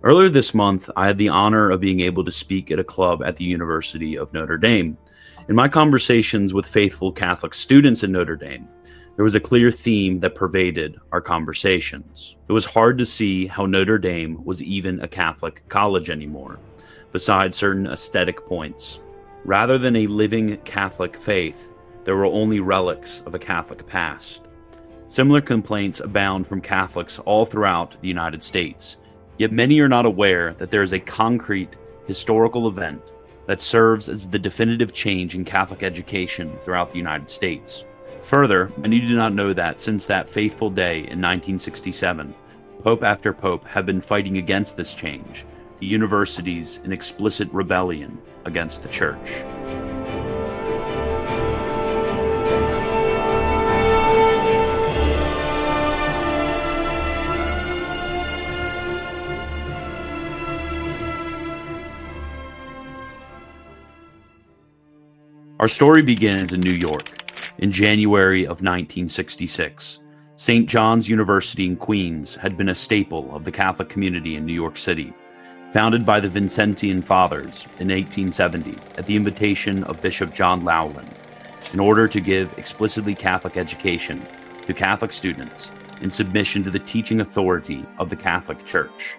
Earlier this month, I had the honor of being able to speak at a club at the University of Notre Dame. In my conversations with faithful Catholic students in Notre Dame, there was a clear theme that pervaded our conversations. It was hard to see how Notre Dame was even a Catholic college anymore, besides certain aesthetic points. Rather than a living Catholic faith, there were only relics of a Catholic past. Similar complaints abound from Catholics all throughout the United States, yet many are not aware that there is a concrete historical event that serves as the definitive change in Catholic education throughout the United States. Further, many do not know that since that faithful day in 1967, Pope after Pope have been fighting against this change, the universities in explicit rebellion against the Church. Our story begins in New York. In January of 1966, St. John's University in Queens had been a staple of the Catholic community in New York City. Founded by the Vincentian Fathers in 1870 at the invitation of Bishop John Lowland, in order to give explicitly Catholic education to Catholic students in submission to the teaching authority of the Catholic Church.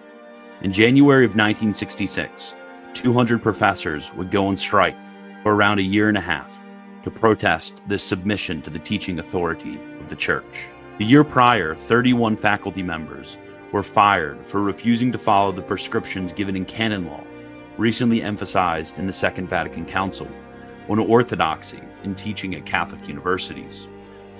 In January of 1966, 200 professors would go on strike for around a year and a half to protest this submission to the teaching authority of the Church. The year prior, 31 faculty members were fired for refusing to follow the prescriptions given in Canon Law, recently emphasized in the Second Vatican Council, on orthodoxy in teaching at Catholic universities.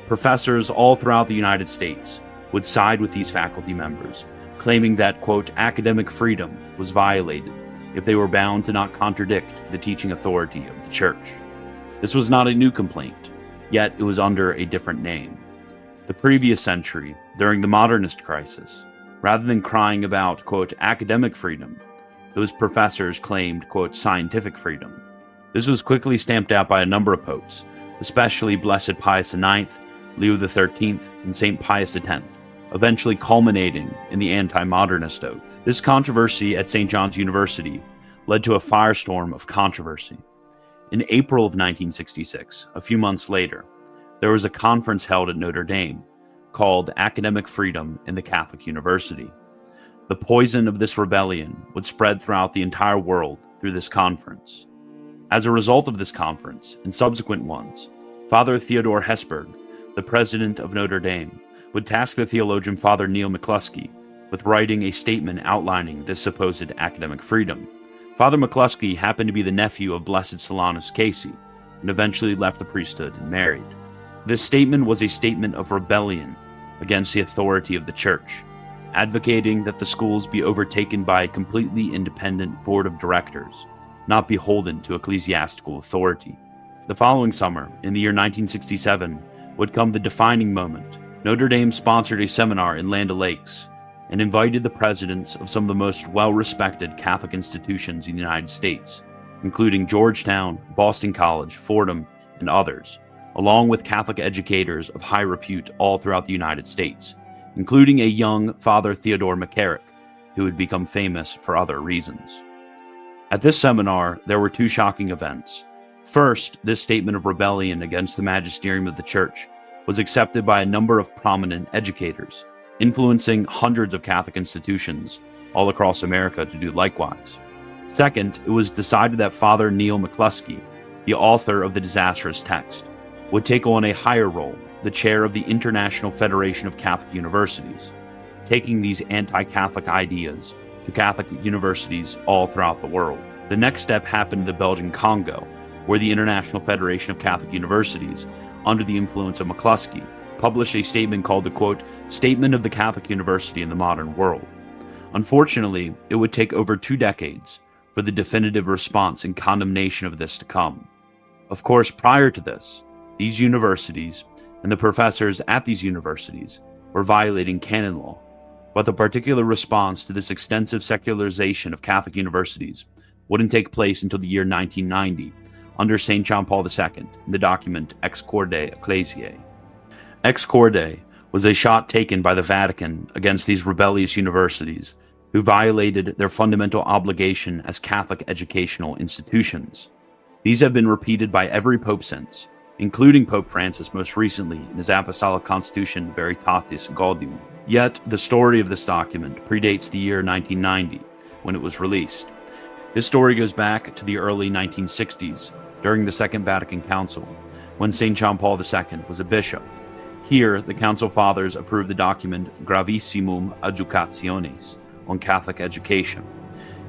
Professors all throughout the United States would side with these faculty members, claiming that, quote, academic freedom was violated if they were bound to not contradict the teaching authority of the Church. This was not a new complaint, yet it was under a different name. The previous century, during the modernist crisis, rather than crying about, quote, academic freedom, those professors claimed, quote, scientific freedom. This was quickly stamped out by a number of popes, especially Blessed Pius IX, Leo XIII, and St. Pius X, eventually culminating in the anti-modernist oath. This controversy at St. John's University led to a firestorm of controversy. In April of 1966, a few months later, there was a conference held at Notre Dame called Academic Freedom in the Catholic University. The poison of this rebellion would spread throughout the entire world through this conference. As a result of this conference and subsequent ones, Father Theodore Hesburgh, the president of Notre Dame, would task the theologian Father Neil McCluskey with writing a statement outlining this supposed academic freedom. Father McCluskey happened to be the nephew of Blessed Solanus Casey, and eventually left the priesthood and married. This statement was a statement of rebellion against the authority of the Church, advocating that the schools be overtaken by a completely independent board of directors, not beholden to ecclesiastical authority. The following summer, in the year 1967, would come the defining moment. Notre Dame sponsored a seminar in Land O'Lakes and invited the presidents of some of the most well-respected Catholic institutions in the United States, including Georgetown, Boston College, Fordham, and others, along with Catholic educators of high repute all throughout the United States, including a young Father Theodore McCarrick, who would become famous for other reasons. At this seminar, there were two shocking events. First, this statement of rebellion against the magisterium of the Church was accepted by a number of prominent educators, influencing hundreds of Catholic institutions all across America to do likewise. Second, it was decided that Father Neil McCluskey, the author of the disastrous text, would take on a higher role, the chair of the International Federation of Catholic Universities, taking these anti-Catholic ideas to Catholic universities all throughout the world. The next step happened in the Belgian Congo, where the International Federation of Catholic Universities, under the influence of McCluskey, published a statement called the, quote, Statement of the Catholic University in the Modern World. Unfortunately, it would take over 2 decades for the definitive response and condemnation of this to come. Of course, prior to this, these universities and the professors at these universities were violating canon law, but the particular response to this extensive secularization of Catholic universities wouldn't take place until the year 1990 under St. John Paul II in the document Ex Corde Ecclesiae. Ex Corde was a shot taken by the Vatican against these rebellious universities who violated their fundamental obligation as Catholic educational institutions. These have been repeated by every pope since, including Pope Francis most recently in his Apostolic Constitution Veritatis Gaudium. Yet, the story of this document predates the year 1990, when it was released. This story goes back to the early 1960s, during the Second Vatican Council, when St. John Paul II was a bishop. Here, the Council Fathers approved the document Gravissimum Adjudicationes on Catholic education.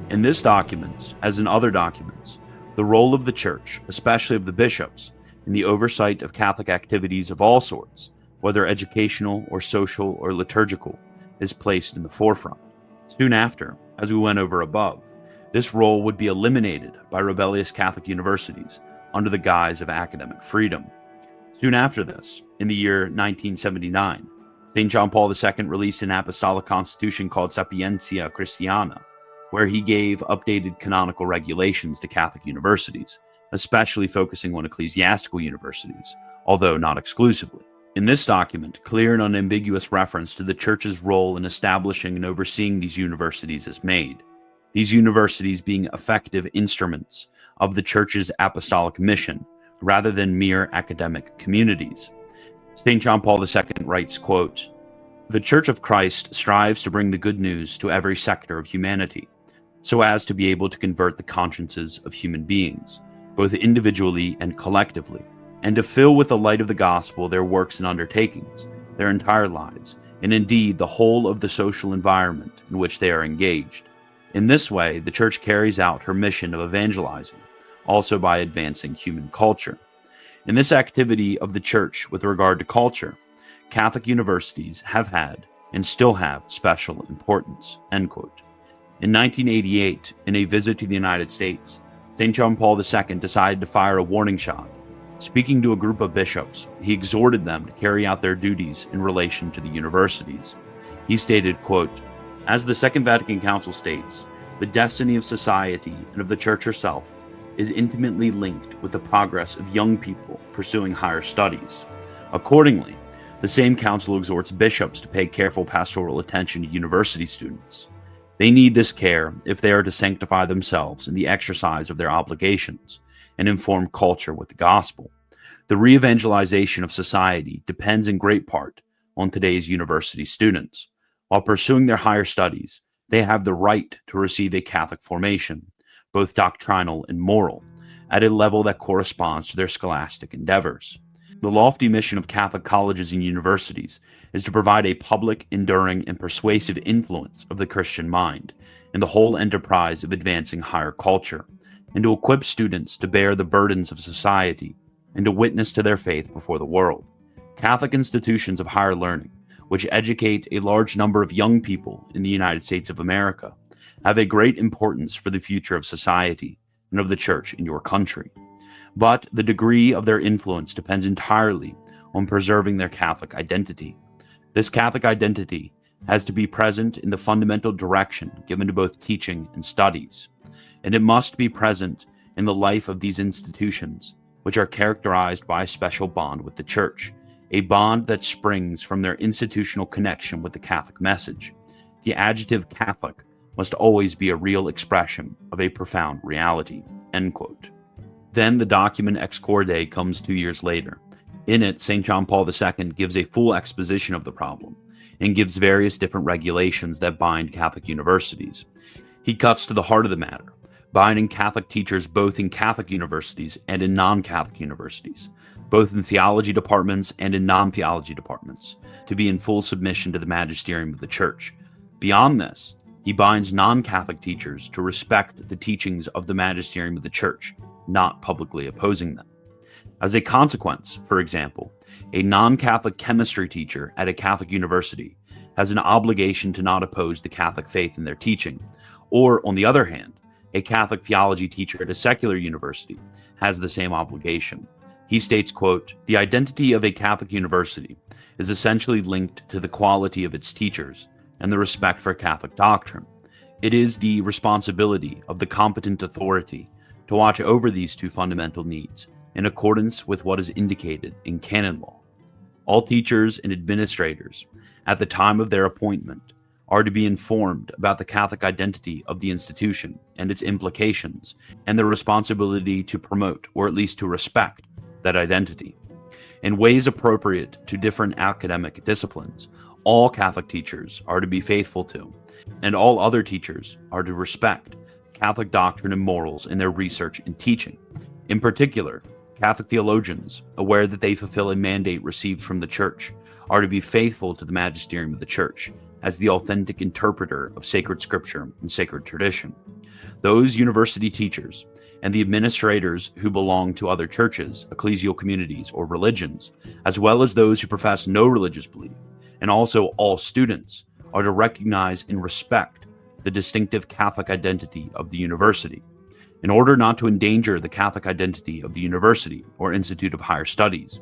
In this document, as in other documents, the role of the Church, especially of the bishops, in the oversight of Catholic activities of all sorts, whether educational or social or liturgical, is placed in the forefront. Soon after, as we went over above, this role would be eliminated by rebellious Catholic universities under the guise of academic freedom. Soon after this, in the year 1979, St. John Paul II released an apostolic constitution called Sapientia Christiana, where he gave updated canonical regulations to Catholic universities, especially focusing on ecclesiastical universities, although not exclusively. In this document, clear and unambiguous reference to the Church's role in establishing and overseeing these universities is made, these universities being effective instruments of the Church's apostolic mission, rather than mere academic communities. St. John Paul II writes, quote, "The Church of Christ strives to bring the good news to every sector of humanity, so as to be able to convert the consciences of human beings, both individually and collectively, and to fill with the light of the gospel their works and undertakings, their entire lives, and indeed the whole of the social environment in which they are engaged. In this way, the Church carries out her mission of evangelizing, also by advancing human culture. In this activity of the Church with regard to culture, Catholic universities have had and still have special importance." End quote. In 1988, in a visit to the United States, St. John Paul II decided to fire a warning shot. Speaking to a group of bishops, he exhorted them to carry out their duties in relation to the universities. He stated, quote, "As the Second Vatican Council states, the destiny of society and of the Church herself is intimately linked with the progress of young people pursuing higher studies. Accordingly, the same council exhorts bishops to pay careful pastoral attention to university students. They need this care if they are to sanctify themselves in the exercise of their obligations and inform culture with the gospel. The re-evangelization of society depends in great part on today's university students. While pursuing their higher studies, they have the right to receive a Catholic formation, both doctrinal and moral, at a level that corresponds to their scholastic endeavors. The lofty mission of Catholic colleges and universities is to provide a public, enduring, and persuasive influence of the Christian mind in the whole enterprise of advancing higher culture, and to equip students to bear the burdens of society and to witness to their faith before the world. Catholic institutions of higher learning, which educate a large number of young people in the United States of America, have a great importance for the future of society and of the Church in your country. But the degree of their influence depends entirely on preserving their Catholic identity. This Catholic identity has to be present in the fundamental direction given to both teaching and studies, and it must be present in the life of these institutions, which are characterized by a special bond with the Church, a bond that springs from their institutional connection with the Catholic message. The adjective Catholic must always be a real expression of a profound reality." End quote. Then the document Ex Corde comes 2 years later. In it, St. John Paul II gives a full exposition of the problem and gives various different regulations that bind Catholic universities. He cuts to the heart of the matter, binding Catholic teachers both in Catholic universities and in non-Catholic universities, both in theology departments and in non-theology departments, to be in full submission to the magisterium of the Church. Beyond this, he binds non-Catholic teachers to respect the teachings of the magisterium of the Church, not publicly opposing them. As a consequence, for example, a non-Catholic chemistry teacher at a Catholic university has an obligation to not oppose the Catholic faith in their teaching, or, on the other hand, a Catholic theology teacher at a secular university has the same obligation. He states, quote, "The identity of a Catholic university is essentially linked to the quality of its teachers and the respect for Catholic doctrine. It is the responsibility of the competent authority to watch over these two fundamental needs in accordance with what is indicated in Canon Law. All teachers and administrators, at the time of their appointment, are to be informed about the Catholic identity of the institution and its implications, and their responsibility to promote, or at least to respect, that identity. In ways appropriate to different academic disciplines, all Catholic teachers are to be faithful to, and all other teachers are to respect, Catholic doctrine and morals in their research and teaching. In particular, Catholic theologians, aware that they fulfill a mandate received from the Church, are to be faithful to the magisterium of the Church as the authentic interpreter of sacred scripture and sacred tradition. Those university teachers and the administrators who belong to other churches, ecclesial communities, or religions, as well as those who profess no religious belief, and also all students, are to recognize and respect the distinctive Catholic identity of the university. In order not to endanger the Catholic identity of the university or Institute of Higher Studies,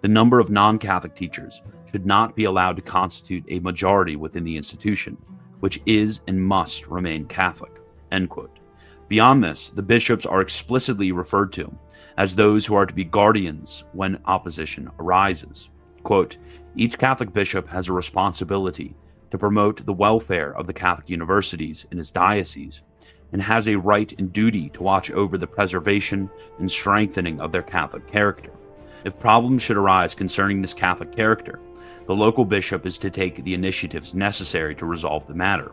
the number of non-Catholic teachers should not be allowed to constitute a majority within the institution, which is and must remain Catholic." End quote. Beyond this, the bishops are explicitly referred to as those who are to be guardians when opposition arises. Quote, "Each Catholic bishop has a responsibility to promote the welfare of the Catholic universities in his diocese, and has a right and duty to watch over the preservation and strengthening of their Catholic character. If problems should arise concerning this Catholic character, the local bishop is to take the initiatives necessary to resolve the matter,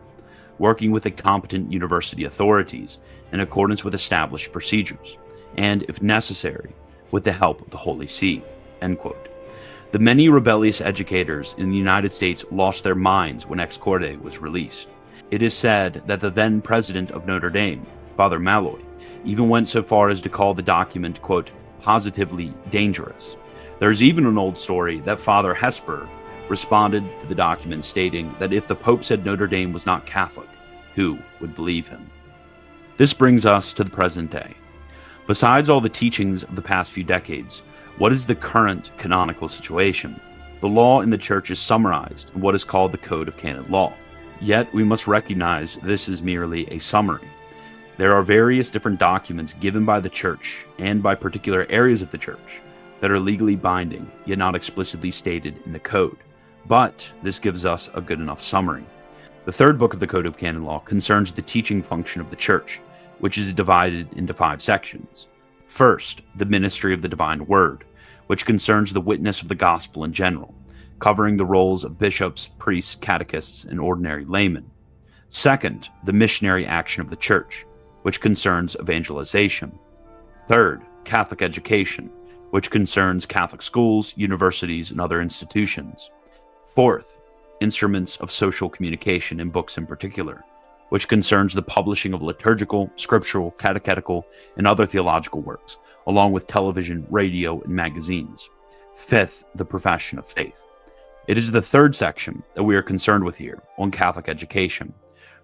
working with the competent university authorities in accordance with established procedures, and, if necessary, with the help of the Holy See." End quote. The many rebellious educators in the United States lost their minds when Ex Corde was released. It is said that the then president of Notre Dame, Father Malloy, even went so far as to call the document, quote, "positively dangerous." There's even an old story that Father Hesper responded to the document stating that if the Pope said Notre Dame was not Catholic, who would believe him? This brings us to the present day. Besides all the teachings of the past few decades, what is the current canonical situation? The law in the Church is summarized in what is called the Code of Canon Law. Yet we must recognize this is merely a summary. There are various different documents given by the Church and by particular areas of the Church that are legally binding, yet not explicitly stated in the Code. But this gives us a good enough summary. The third book of the Code of Canon Law concerns the teaching function of the Church, which is divided into 5 sections. First, the ministry of the divine word, which concerns the witness of the gospel in general, covering the roles of bishops, priests, catechists, and ordinary laymen. Second, the missionary action of the Church, which concerns evangelization. Third, Catholic education, which concerns Catholic schools, universities, and other institutions. Fourth, instruments of social communication and books in particular, which concerns the publishing of liturgical, scriptural, catechetical, and other theological works, along with television, radio, and magazines. Fifth, the profession of faith. It is the third section that we are concerned with here, on Catholic education.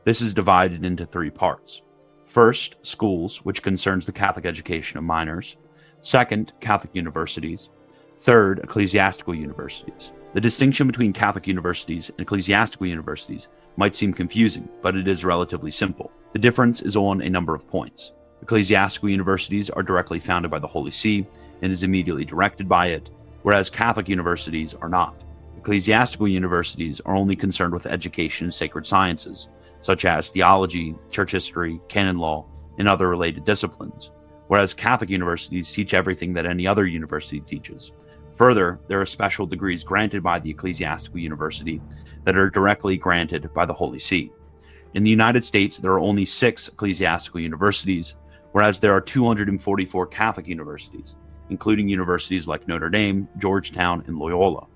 This is divided into 3 parts. First, schools, which concerns the Catholic education of minors. Second, Catholic universities. Third, ecclesiastical universities. The distinction between Catholic universities and ecclesiastical universities might seem confusing, but it is relatively simple. The difference is on a number of points. Ecclesiastical universities are directly founded by the Holy See and is immediately directed by it, whereas Catholic universities are not. Ecclesiastical universities are only concerned with education in sacred sciences, such as theology, church history, canon law, and other related disciplines, whereas Catholic universities teach everything that any other university teaches. Further, there are special degrees granted by the ecclesiastical university that are directly granted by the Holy See. In the United States, there are only 6 ecclesiastical universities, whereas there are 244 Catholic universities, including universities like Notre Dame, Georgetown, and Loyola.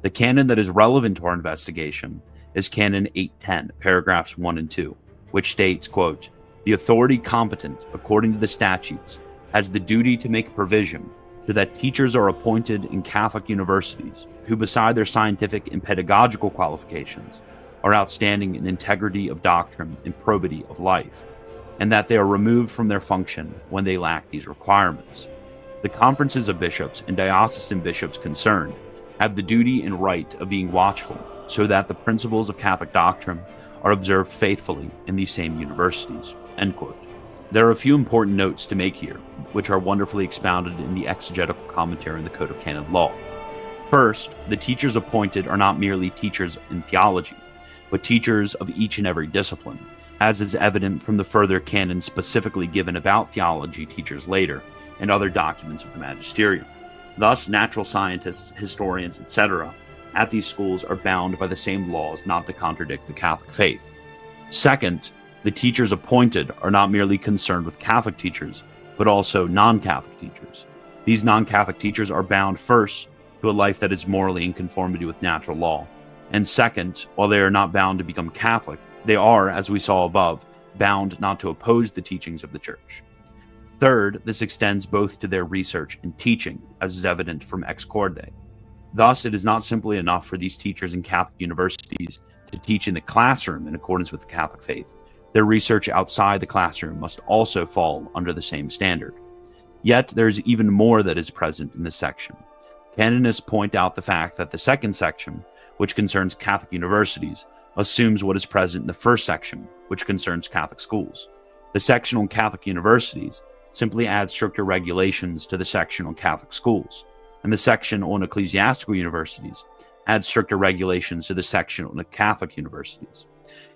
The canon that is relevant to our investigation is Canon 810, paragraphs 1 and 2, which states, quote, "The authority competent, according to the statutes, has the duty to make provision so that teachers are appointed in Catholic universities who, beside their scientific and pedagogical qualifications, are outstanding in integrity of doctrine and probity of life, and that they are removed from their function when they lack these requirements. The conferences of bishops and diocesan bishops concerned have the duty and right of being watchful so that the principles of Catholic doctrine are observed faithfully in these same universities." End quote. There are a few important notes to make here, which are wonderfully expounded in the exegetical commentary in the Code of Canon Law. First, the teachers appointed are not merely teachers in theology, but teachers of each and every discipline, as is evident from the further canons specifically given about theology teachers later, and other documents of the magisterium. Thus, natural scientists, historians, etc., at these schools are bound by the same laws not to contradict the Catholic faith. Second, the teachers appointed are not merely concerned with Catholic teachers, but also non-Catholic teachers. These non-Catholic teachers are bound first to a life that is morally in conformity with natural law, and second, while they are not bound to become Catholic, they are, as we saw above, bound not to oppose the teachings of the Church. Third, this extends both to their research and teaching, as is evident from Ex Corde. Thus, it is not simply enough for these teachers in Catholic universities to teach in the classroom in accordance with the Catholic faith. Their research outside the classroom must also fall under the same standard. Yet, there is even more that is present in this section. Canonists point out the fact that the second section, which concerns Catholic universities, assumes what is present in the first section, which concerns Catholic schools. The section on Catholic universities simply adds stricter regulations to the section on Catholic schools, and the section on ecclesiastical universities adds stricter regulations to the section on the Catholic universities.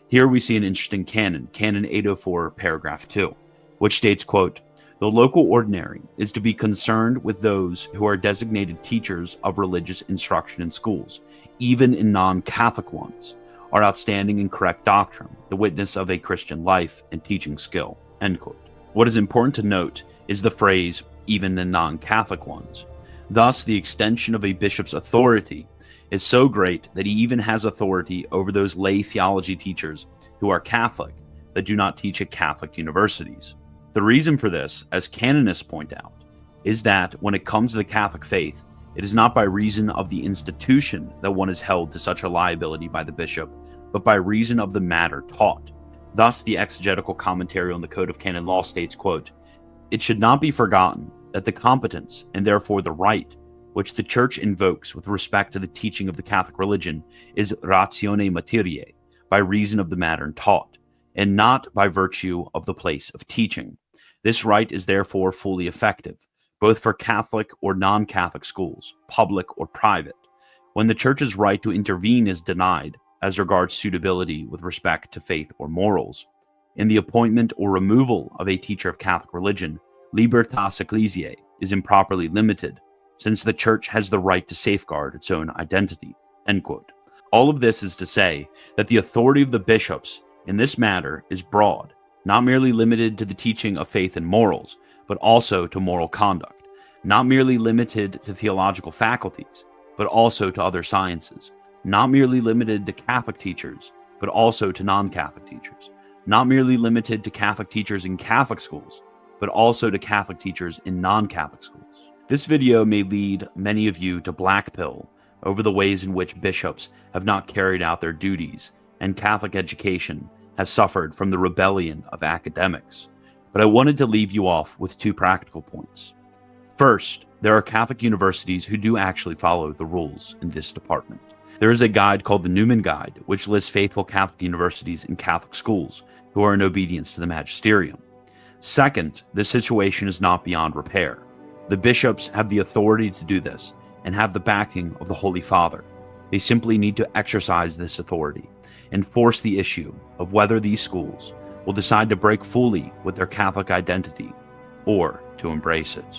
Here we see an interesting canon, Canon 804, paragraph 2, which states, quote, "The local ordinary is to be concerned with those who are designated teachers of religious instruction in schools, even in non-Catholic ones, are outstanding in correct doctrine, the witness of a Christian life and teaching skill," end quote. What is important to note is the phrase, even in non-Catholic ones. Thus, the extension of a bishop's authority is so great that he even has authority over those lay theology teachers who are Catholic that do not teach at Catholic universities. The reason for this, as canonists point out, is that when it comes to the Catholic faith, it is not by reason of the institution that one is held to such a liability by the bishop, but by reason of the matter taught. Thus, the exegetical commentary on the Code of Canon Law states, quote, "It should not be forgotten that the competence, and therefore the right, which the Church invokes with respect to the teaching of the Catholic religion is ratione materiae, by reason of the matter taught, and not by virtue of the place of teaching. This right is therefore fully effective, both for Catholic or non-Catholic schools, public or private. When the Church's right to intervene is denied, as regards suitability with respect to faith or morals, in the appointment or removal of a teacher of Catholic religion, libertas ecclesiae is improperly limited, since the Church has the right to safeguard its own identity," end quote. All of this is to say that the authority of the bishops in this matter is broad, not merely limited to the teaching of faith and morals, but also to moral conduct, not merely limited to theological faculties, but also to other sciences, not merely limited to Catholic teachers, but also to non-Catholic teachers, not merely limited to Catholic teachers in Catholic schools, but also to Catholic teachers in non-Catholic schools. This video may lead many of you to blackpill over the ways in which bishops have not carried out their duties, and Catholic education has suffered from the rebellion of academics. But I wanted to leave you off with two practical points. First, there are Catholic universities who do actually follow the rules in this department. There is a guide called the Newman Guide, which lists faithful Catholic universities and Catholic schools who are in obedience to the magisterium. Second, this situation is not beyond repair. The bishops have the authority to do this and have the backing of the Holy Father. They simply need to exercise this authority and force the issue of whether these schools will decide to break fully with their Catholic identity or to embrace it.